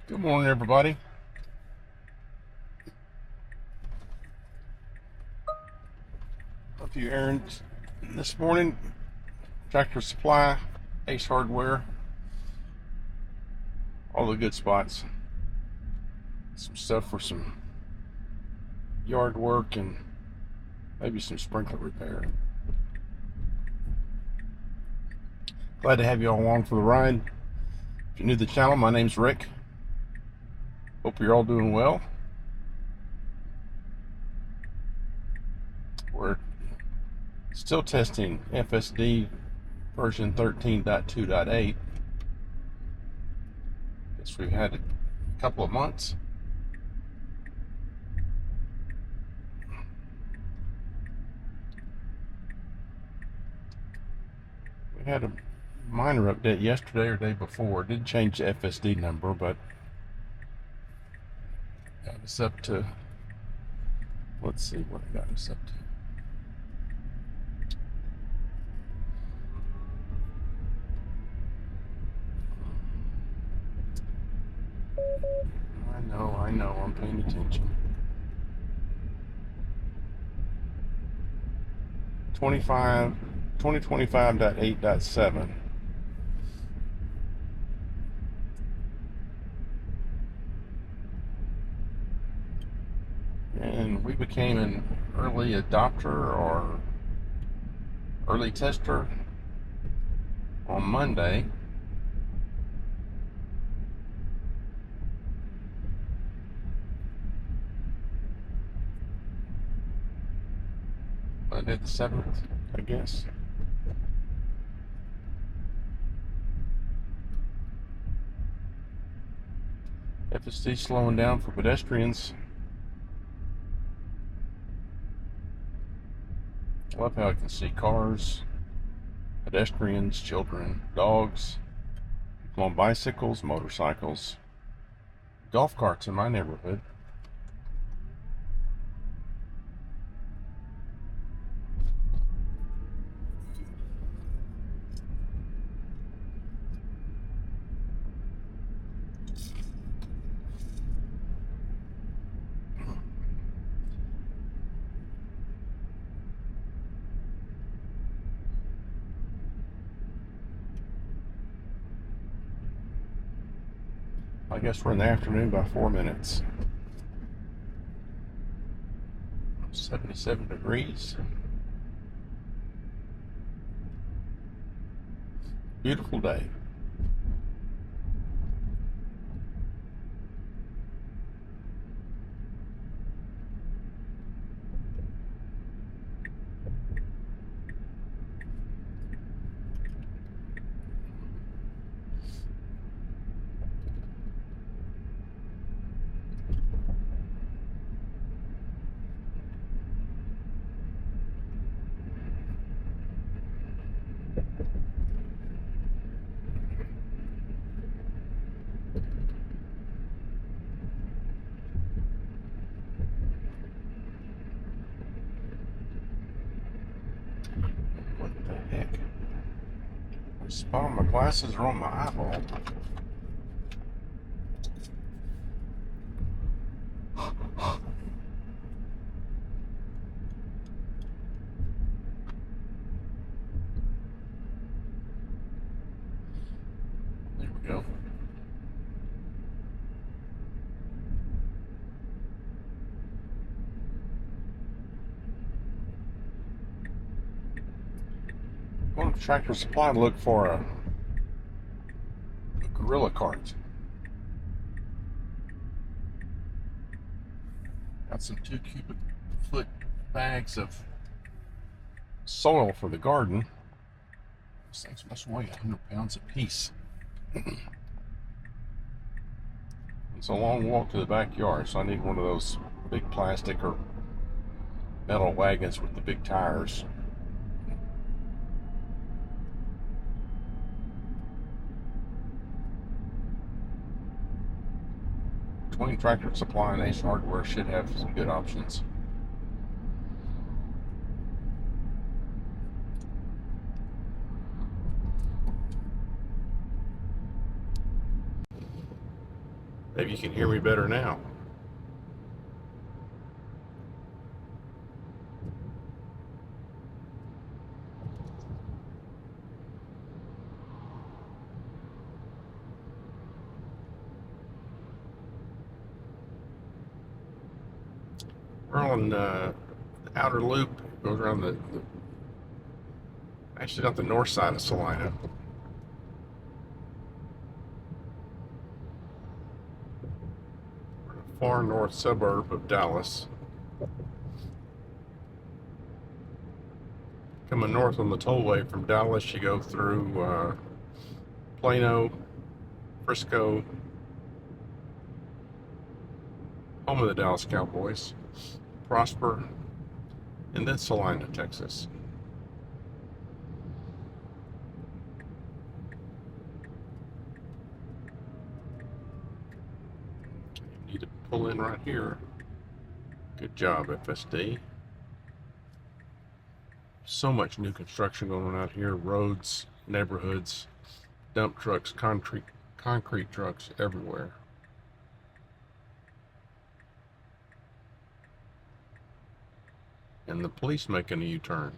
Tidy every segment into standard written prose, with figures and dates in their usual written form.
Good morning, everybody. A few errands this morning. Tractor Supply, Ace Hardware, all the good spots. Some stuff for some yard work and maybe some sprinkler repair. Glad to have you all along for the ride. If you're new to the channel, my name's Rick. Hope you're all doing well. We're still testing FSD version 13.2.8. Guess we've had a couple of months. We had a minor update yesterday or day before. It did change the FSD number, but got us up to, let's see what it got us up to. I know, I'm paying attention. 2025.8.7. And we became an early adopter or early tester on Monday. Monday the 7th, I guess. FSD slowing down for pedestrians. I love how I can see cars, pedestrians, children, dogs, people on bicycles, motorcycles, golf carts in my neighborhood. I guess we're in the afternoon by 4 minutes. 77 degrees. Beautiful day. What the heck? The spot on my glasses are on my eyeball. There we go. Going to Tractor Supply to look for a gorilla cart. Got some 2 cubic foot bags of soil for the garden. These things must weigh 100 pounds a piece. It's a long walk to the backyard, so I need one of those big plastic or metal wagons with the big tires. Between Tractor Supply and Ace Hardware should have some good options. Maybe you can hear me better now. We're on the outer loop. It goes around actually not the north side of Salina. We're in a far north suburb of Dallas. Coming north on the tollway from Dallas, you go through Plano, Frisco, home of the Dallas Cowboys, Prosper, and then Salina, Texas. You need to pull in right here. Good job, FSD. So much new construction going on out here. Roads, neighborhoods, dump trucks, concrete trucks everywhere. And the police making a U-turn.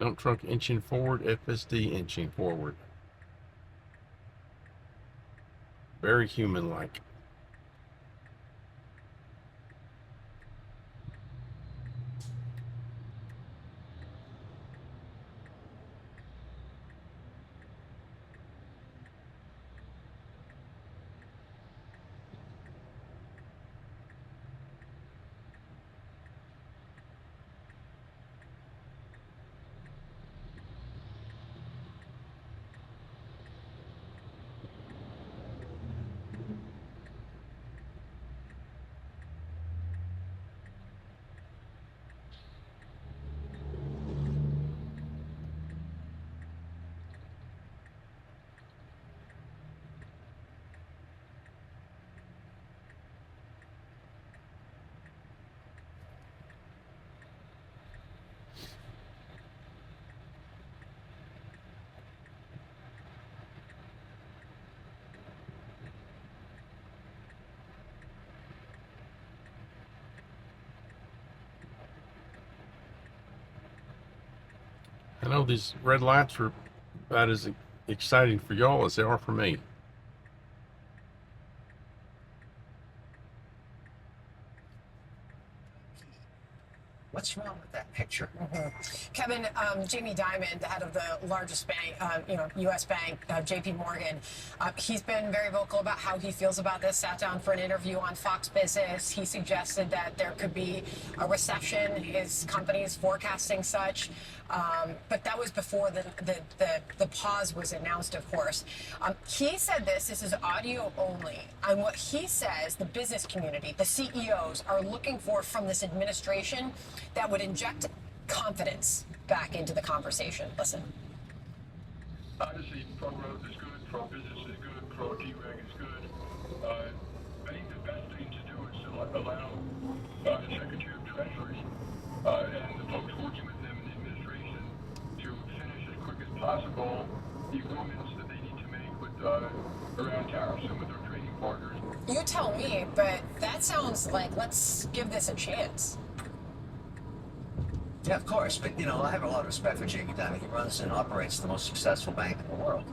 Dump truck inching forward, FSD inching forward. Very human-like. I know these red lights are about as exciting for y'all as they are for me. What's wrong with that picture? Kevin, Jamie Dimon, the head of the largest bank, U.S. bank, J.P. Morgan, he's been very vocal about how he feels about this. Sat down for an interview on Fox Business. He suggested that there could be a recession. His company is forecasting such. But that was before the pause was announced, of course. He said this is audio only. And what he says, the business community, the CEOs are looking for from this administration that would inject confidence back into the conversation. Listen. Obviously, pro-growth is good, pro-business is good, pro-DREG is good. I think the best thing to do is to allow the Secretary of Treasury and the folks working with him in the administration to finish as quick as possible the agreements that they need to make with around tariffs and with their trading partners. You tell me, but that sounds like let's give this a chance. Yeah, of course, but I have a lot of respect for Jamie Dimon. He runs and operates the most successful bank in the world,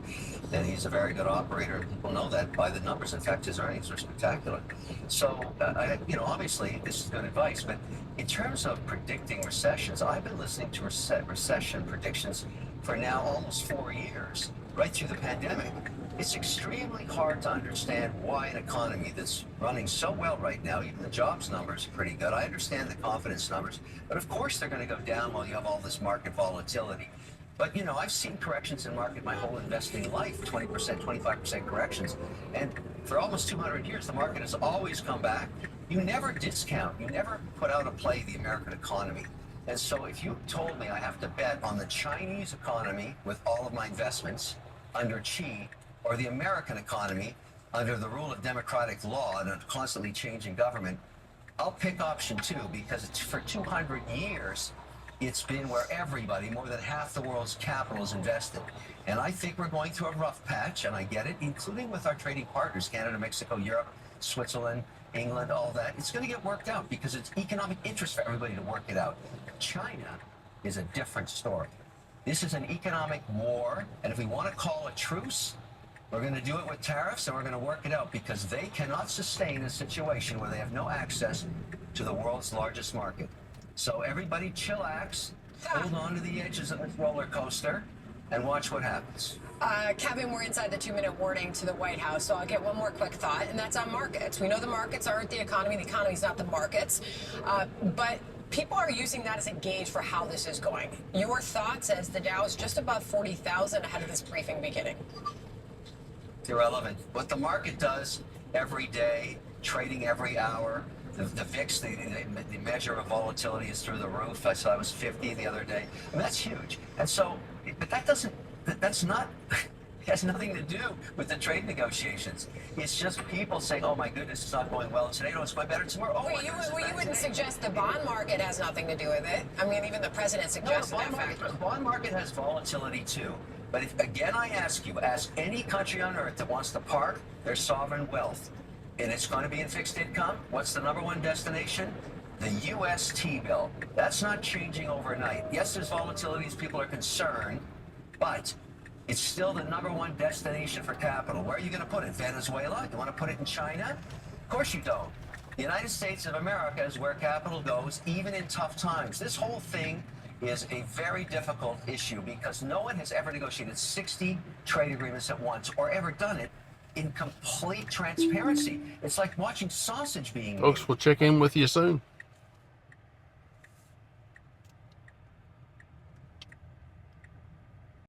and he's a very good operator. People know that by the numbers. In fact, his earnings are spectacular. So, obviously, this is good advice. But in terms of predicting recessions, I've been listening to recession predictions for now almost 4 years, right through the pandemic. It's extremely hard to understand why an economy that's running so well right now, even the jobs numbers are pretty good. I understand the confidence numbers, but of course they're going to go down while you have all this market volatility. But, I've seen corrections in market my whole investing life, 20%, 25% corrections. And for almost 200 years, the market has always come back. You never discount, you never put out of play the American economy. And so if you told me I have to bet on the Chinese economy with all of my investments under Xi, or the American economy, under the rule of democratic law and a constantly changing government, I'll pick option 2 because it's for 200 years, it's been where everybody, more than half the world's capital is invested. And I think we're going through a rough patch, and I get it, including with our trading partners, Canada, Mexico, Europe, Switzerland, England, all that. It's going to get worked out because it's economic interest for everybody to work it out. China is a different story. This is an economic war, and if we want to call a truce, we're going to do it with tariffs, and we're going to work it out because they cannot sustain a situation where they have no access to the world's largest market. So everybody chillax, hold on to the edges of this roller coaster, and watch what happens. Kevin, we're inside the 2-minute warning to the White House, so I'll get one more quick thought, and that's on markets. We know the markets aren't the economy is not the markets, but people are using that as a gauge for how this is going. Your thoughts as the Dow is just above 40,000 ahead of this briefing beginning? Irrelevant. What the market does every day, trading every hour, the VIX, the measure of volatility is through the roof. I saw it was 50 the other day. I mean, that's huge. And so, but that's not, it has nothing to do with the trade negotiations. It's just people saying, oh my goodness, it's not going well today, no, it's going better tomorrow. Oh, well, you wouldn't suggest the bond market has nothing to do with it. I mean, even the president suggested that factor. The bond market has volatility too. But if, again, I ask you, ask any country on earth that wants to park their sovereign wealth, and it's going to be in fixed income, what's the #1 destination? The U.S. T-bill. That's not changing overnight. Yes, there's volatilities, people are concerned, but it's still the #1 destination for capital. Where are you going to put it? Venezuela? You want to put it in China? Of course you don't. The United States of America is where capital goes, even in tough times. This whole thing is a very difficult issue because no one has ever negotiated 60 trade agreements at once or ever done it in complete transparency. It's like watching sausage being made. Folks, we'll check in with you soon.